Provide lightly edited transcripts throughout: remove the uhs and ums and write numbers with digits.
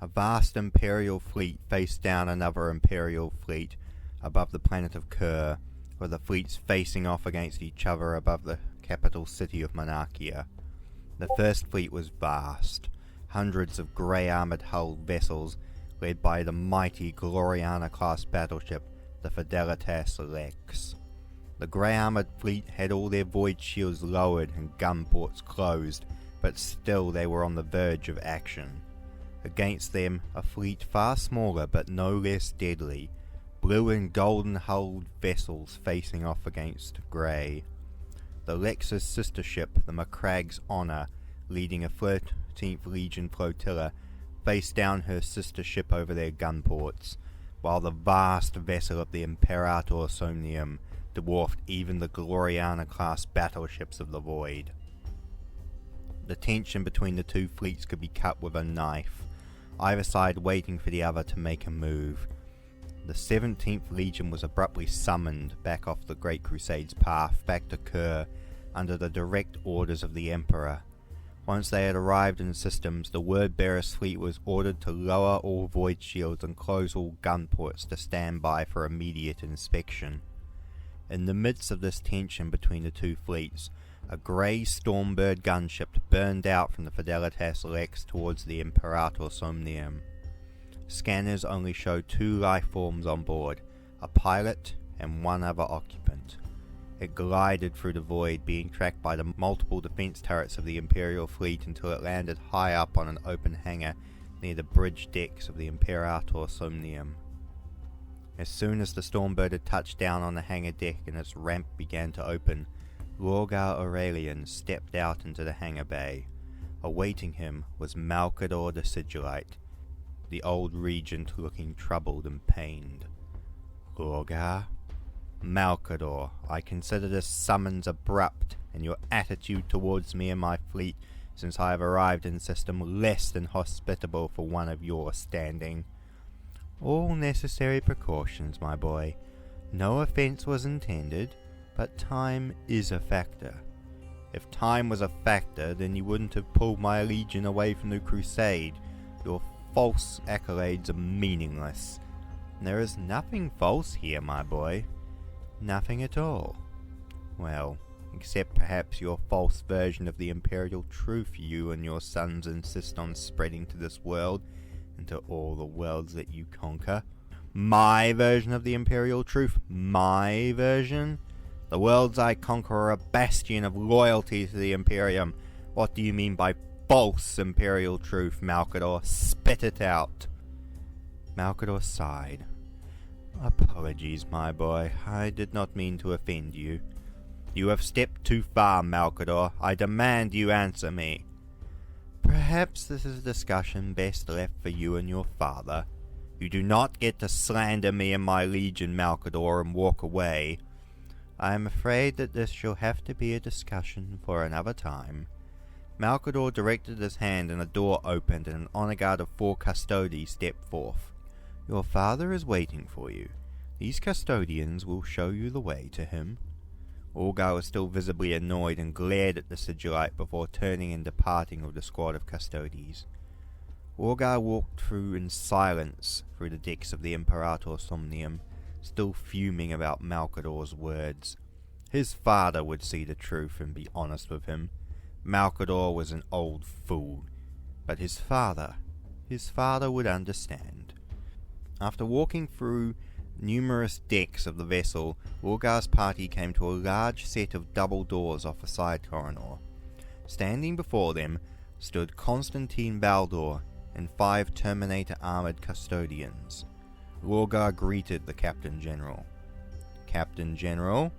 A vast imperial fleet faced down another imperial fleet above the planet of Kur, with the fleets facing off against each other above the capital city of Monarchia. The first fleet was vast, hundreds of grey-armoured hulled vessels led by the mighty Gloriana-class battleship, the Fidelitas Lex. The grey-armoured fleet had all their void shields lowered and gun ports closed, but still they were on the verge of action. Against them, a fleet far smaller but no less deadly, blue and golden hulled vessels facing off against grey. The Lex's sister ship, the Macragg's Honour, leading a 13th Legion flotilla, faced down her sister ship over their gun ports, while the vast vessel of the Imperator Somnium dwarfed even the Gloriana-class battleships of the Void. The tension between the two fleets could be cut with a knife, either side waiting for the other to make a move. The 17th Legion was abruptly summoned back off the Great Crusade's path back to Kur under the direct orders of the Emperor. Once they had arrived in systems, the Word-Bearer's fleet was ordered to lower all void shields and close all gun ports to stand by for immediate inspection. In the midst of this tension between the two fleets, a grey Stormbird gunship burned out from the Fidelitas Lex towards the Imperator Somnium. Scanners only showed 2 life forms on board, a pilot and 1 other occupant. It glided through the void, being tracked by the multiple defense turrets of the Imperial fleet until it landed high up on an open hangar near the bridge decks of the Imperator Somnium. As soon as the Stormbird had touched down on the hangar deck and its ramp began to open, Lorgar Aurelian stepped out into the hangar bay. Awaiting him was Malcador the Sigillite, the old regent looking troubled and pained. Lorgar? Malcador, I consider this summons abrupt, and your attitude towards me and my fleet since I have arrived in system less than hospitable for one of your standing. All necessary precautions, my boy. No offence was intended, but time is a factor. If time was a factor, then you wouldn't have pulled my legion away from the crusade. Your false accolades are meaningless. There is nothing false here, my boy. Nothing at all. Well, except perhaps your false version of the imperial truth you and your sons insist on spreading to this world and to all the worlds that you conquer. My version of the imperial truth? My version? The worlds I conquer are a bastion of loyalty to the Imperium. What do you mean by false imperial truth, Malcador? Spit it out. Malcador sighed. Apologies, my boy. I did not mean to offend you. You have stepped too far, Malcador. I demand you answer me. Perhaps this is a discussion best left for you and your father. You do not get to slander me and my legion, Malcador, and walk away. I am afraid that this shall have to be a discussion for another time. Malcador directed his hand and a door opened and an honor guard of 4 custodians stepped forth. Your father is waiting for you. These custodians will show you the way to him. Lorgar was still visibly annoyed and glared at the Sigillite before turning and departing with the squad of custodians. Lorgar walked through in silence through the decks of the Imperator Somnium, still fuming about Malcador's words. His father would see the truth and be honest with him. Malcador was an old fool, but his father would understand. After walking through numerous decks of the vessel, Lorgar's party came to a large set of double doors off a side corridor. Standing before them stood Constantine Valdor and 5 Terminator-armoured custodians. Lorgar greeted the Captain General. Captain General?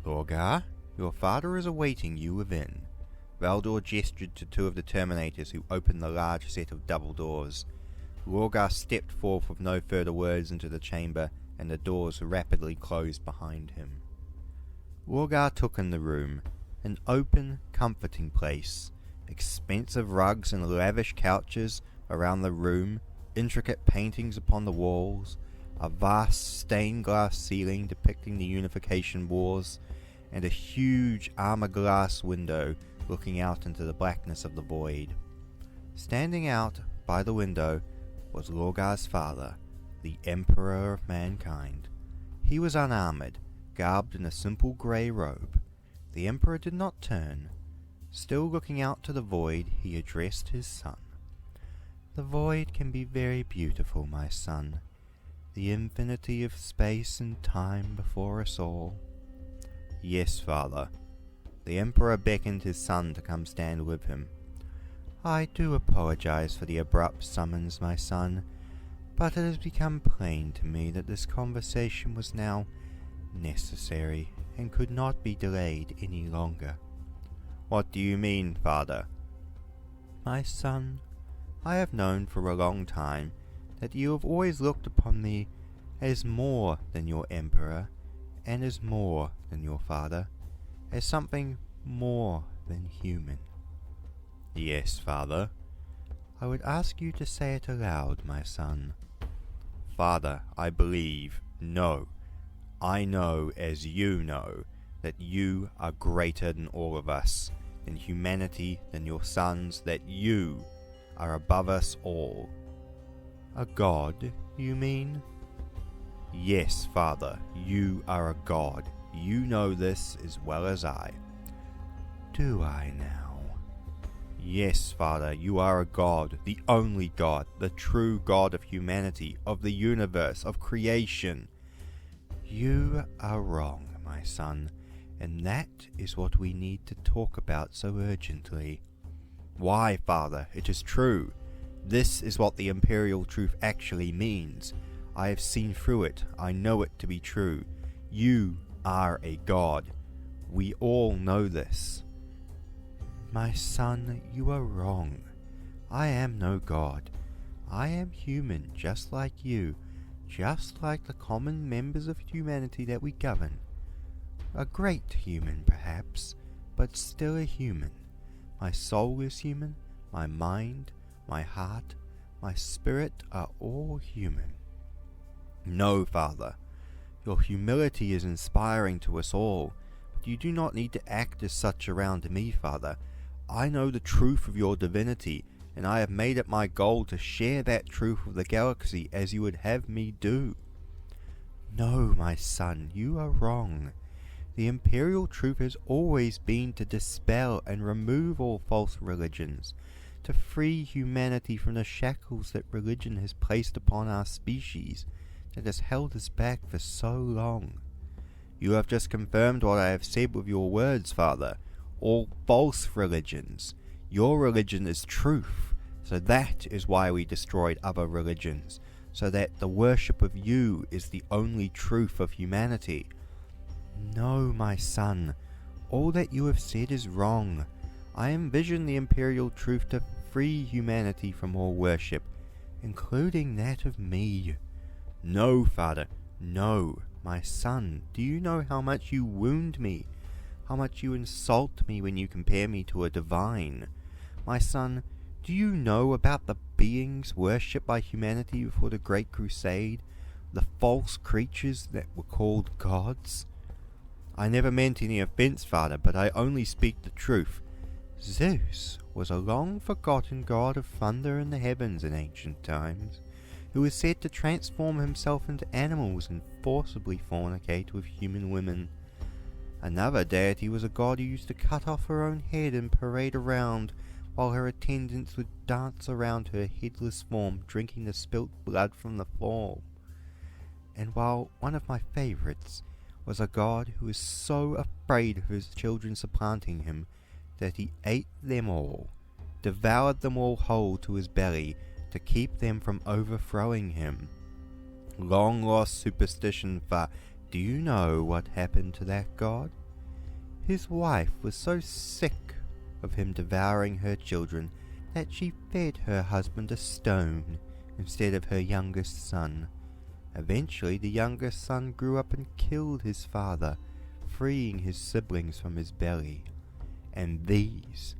Lorgar, your father is awaiting you within. Valdor gestured to 2 of the Terminators who opened the large set of double doors. Lorgar stepped forth with no further words into the chamber, and the doors rapidly closed behind him. Lorgar took in the room, an open, comforting place. Expensive rugs and lavish couches around the room, intricate paintings upon the walls, a vast stained glass ceiling depicting the Unification Wars, and a huge armor-glass window looking out into the blackness of the void. Standing out by the window was Lorgar's father, the Emperor of mankind. He was unarmored, garbed in a simple grey robe. The Emperor did not turn. Still looking out to the void, he addressed his son. "The void can be very beautiful, my son. The infinity of space and time before us all." "Yes, father." The Emperor beckoned his son to come stand with him. "I do apologize for the abrupt summons, my son, but it has become plain to me that this conversation was now necessary and could not be delayed any longer." "What do you mean, father?" "My son, I have known for a long time that you have always looked upon me as more than your emperor, and as more than your father, as something more than human." "Yes, father." "I would ask you to say it aloud, my son." "Father, I believe, no, I know as you know, that you are greater than all of us, than humanity, than your sons, that you are above us all." "A god, you mean?" "Yes, father, you are a god. You know this as well as I." "Do I now?" "Yes, father, you are a god, the only god, the true god of humanity, of the universe, of creation." "You are wrong, my son, and that is what we need to talk about so urgently." "Why, father? It is true. This is what the imperial truth actually means. I have seen through it. I know it to be true. You are a god. We all know this." "My son, you are wrong. I am no god. I am human, just like you, just like the common members of humanity that we govern. A great human, perhaps, but still a human. My soul is human, my mind, my heart, my spirit are all human." "No, father. Your humility is inspiring to us all, but you do not need to act as such around me, father. I know the truth of your divinity, and I have made it my goal to share that truth with the galaxy as you would have me do." "No, my son, you are wrong. The imperial truth has always been to dispel and remove all false religions, to free humanity from the shackles that religion has placed upon our species, that has held us back for so long." "You have just confirmed what I have said with your words, father. All false religions. Your religion is truth, so that is why we destroyed other religions, so that the worship of you is the only truth of humanity." "No, my son, all that you have said is wrong. I envision the imperial truth to free humanity from all worship, including that of me." "No, father, no. My son, do you know how much you wound me? How much you insult me when you compare me to a divine? My son, do you know about the beings worshipped by humanity before the Great Crusade? The false creatures that were called gods?" "I never meant any offense, father, but I only speak the truth. Zeus was a long-forgotten god of thunder in the heavens in ancient times, who was said to transform himself into animals and forcibly fornicate with human women. Another deity was a god who used to cut off her own head and parade around, while her attendants would dance around her headless form, drinking the spilt blood from the fall. And while one of my favourites was a god who was so afraid of his children supplanting him that he ate them all, devoured them all whole to his belly, to keep them from overthrowing him. Long lost superstition, for do you know what happened to that god? His wife was so sick of him devouring her children that she fed her husband a stone instead of her youngest son. Eventually the youngest son grew up and killed his father, freeing his siblings from his belly. And these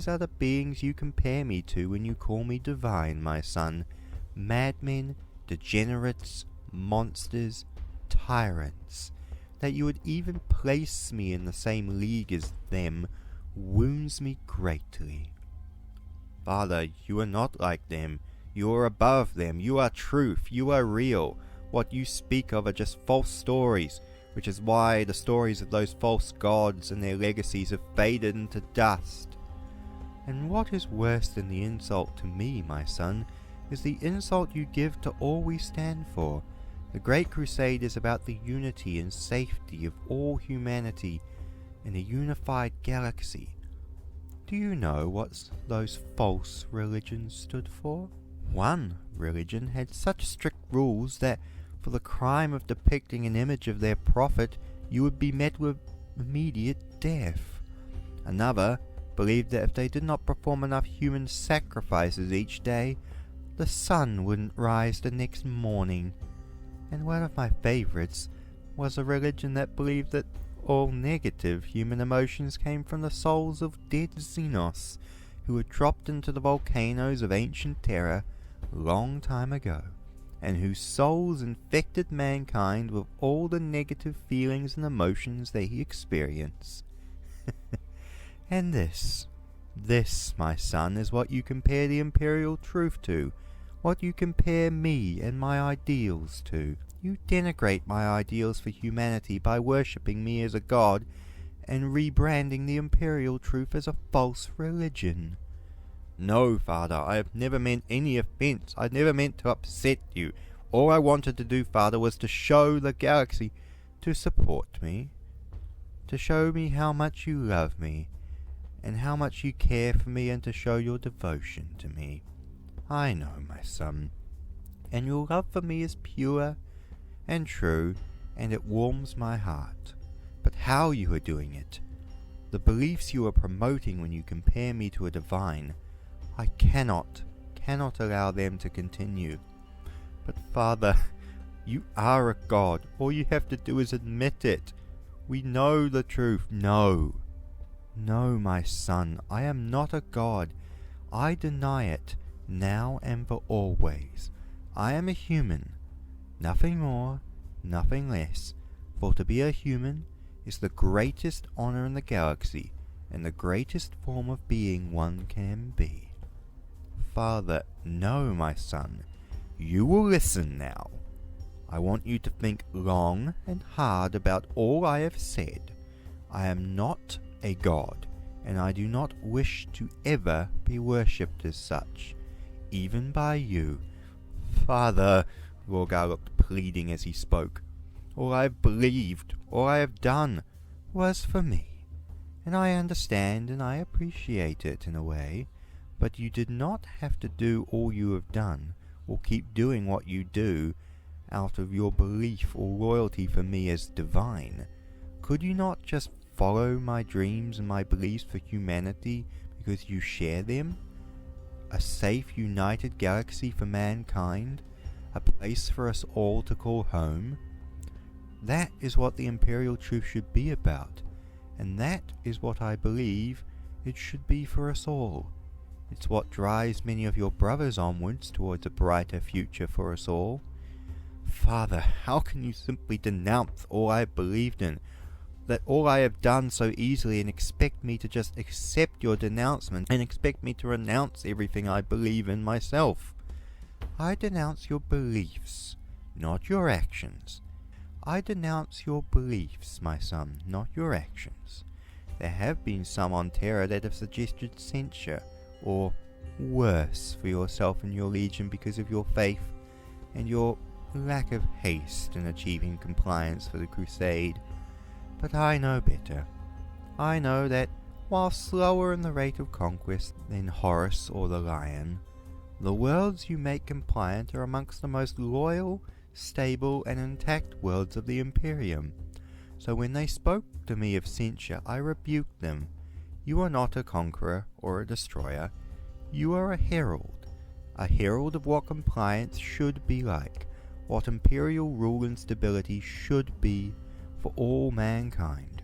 are the beings you compare me to when you call me divine, my son. Madmen, degenerates, monsters, tyrants. That you would even place me in the same league as them wounds me greatly. Father, you are not like them. You are above them. You are truth. You are real. What you speak of are just false stories, which is why the stories of those false gods and their legacies have faded into dust. And what is worse than the insult to me, my son, is the insult you give to all we stand for. The Great Crusade is about the unity and safety of all humanity in a unified galaxy. Do you know what those false religions stood for? One religion had such strict rules that for the crime of depicting an image of their prophet, you would be met with immediate death. Another believed that if they did not perform enough human sacrifices each day, the sun wouldn't rise the next morning. And one of my favorites was a religion that believed that all negative human emotions came from the souls of dead Xenos, who were dropped into the volcanoes of ancient Terra long time ago, and whose souls infected mankind with all the negative feelings and emotions they experience. And this, my son, is what you compare the imperial truth to, what you compare me and my ideals to. You denigrate my ideals for humanity by worshipping me as a god and rebranding the imperial truth as a false religion. No, Father, I have never meant any offense. I never meant to upset you. All I wanted to do, Father, was to show the galaxy, to support me, to show me how much you love me, and how much you care for me, and to show your devotion to me. I know, my son, and your love for me is pure and true, and it warms my heart. But how you are doing it, the beliefs you are promoting when you compare me to a divine, I cannot allow them to continue. But Father, you are a god. All you have to do is admit it. We know the truth. No, my son, I am not a god. I deny it, now and for always. I am a human, nothing more, nothing less, for to be a human is the greatest honor in the galaxy, and the greatest form of being one can be. Father, no, my son, you will listen now. I want you to think long and hard about all I have said. I am not a god, and I do not wish to ever be worshipped as such, even by you. Father, Lorgar looked pleading as he spoke. All I have believed, all I have done, was for me, and I understand and I appreciate it in a way, but you did not have to do all you have done, or keep doing what you do, out of your belief or loyalty for me as divine. Could you not just follow my dreams and my beliefs for humanity because you share them? A safe, united galaxy for mankind? A place for us all to call home? That is what the imperial truth should be about, and that is what I believe it should be for us all. It's what drives many of your brothers onwards towards a brighter future for us all. Father, how can you simply denounce all I have believed in, that all I have done so easily, and expect me to just accept your denouncement and expect me to renounce everything I believe in myself? I denounce your beliefs, not your actions. I denounce your beliefs, my son, not your actions. There have been some on Terra that have suggested censure, or worse, for yourself and your legion because of your faith and your lack of haste in achieving compliance for the crusade. But I know better. I know that, while slower in the rate of conquest than Horus or the Lion, the worlds you make compliant are amongst the most loyal, stable, and intact worlds of the Imperium. So when they spoke to me of censure, I rebuked them. You are not a conqueror or a destroyer. You are a herald of what compliance should be like, what imperial rule and stability should be for all mankind.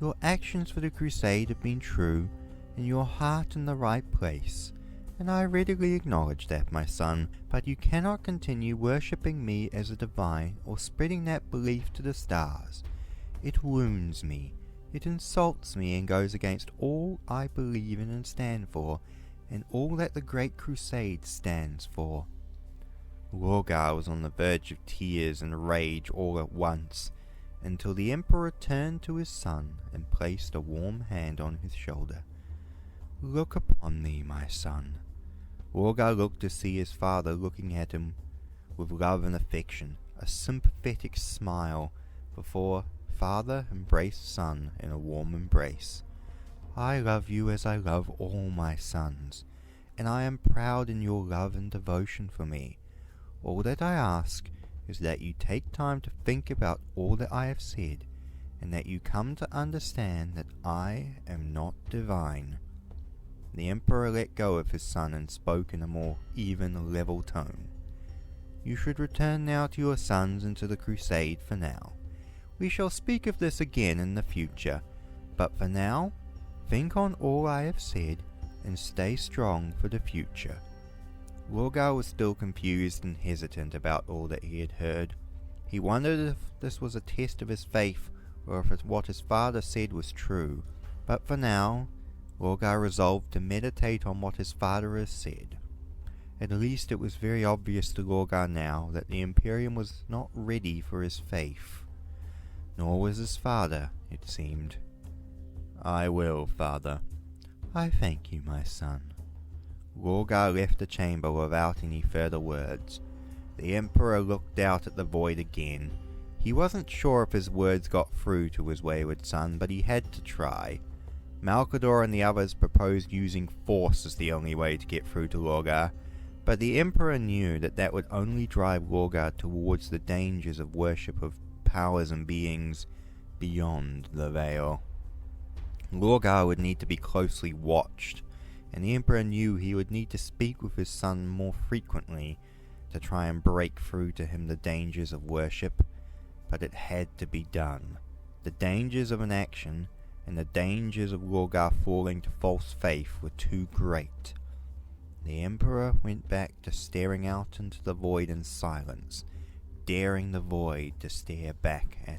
Your actions for the crusade have been true, and your heart in the right place, and I readily acknowledge that, my son, but you cannot continue worshipping me as a divine or spreading that belief to the stars. It wounds me, it insults me, and goes against all I believe in and stand for, and all that the Great Crusade stands for." Lorgar was on the verge of tears and rage all at once, until the Emperor turned to his son and placed a warm hand on his shoulder. "Look upon me, my son." Lorgar looked to see his father looking at him with love and affection, a sympathetic smile, before father embraced son in a warm embrace. "I love you as I love all my sons, and I am proud in your love and devotion for me. All that I ask is that you take time to think about all that I have said, and that you come to understand that I am not divine." The Emperor let go of his son and spoke in a more even, level tone. "You should return now to your sons and to the crusade for now. We shall speak of this again in the future, but for now, think on all I have said and stay strong for the future." Lorgar was still confused and hesitant about all that he had heard. He wondered if this was a test of his faith, or if what his father said was true, but for now, Lorgar resolved to meditate on what his father had said. At least it was very obvious to Lorgar now that the Imperium was not ready for his faith. Nor was his father, it seemed. "I will, father." "I thank you, my son." Lorgar left the chamber without any further words. The Emperor looked out at the void again. He wasn't sure if his words got through to his wayward son, but he had to try. Malcador and the others proposed using force as the only way to get through to Lorgar, but the Emperor knew that that would only drive Lorgar towards the dangers of worship of powers and beings beyond the veil. Lorgar would need to be closely watched, and the Emperor knew he would need to speak with his son more frequently to try and break through to him the dangers of worship, but it had to be done. The dangers of inaction and the dangers of Lorgar falling to false faith were too great. The Emperor went back to staring out into the void in silence, daring the void to stare back at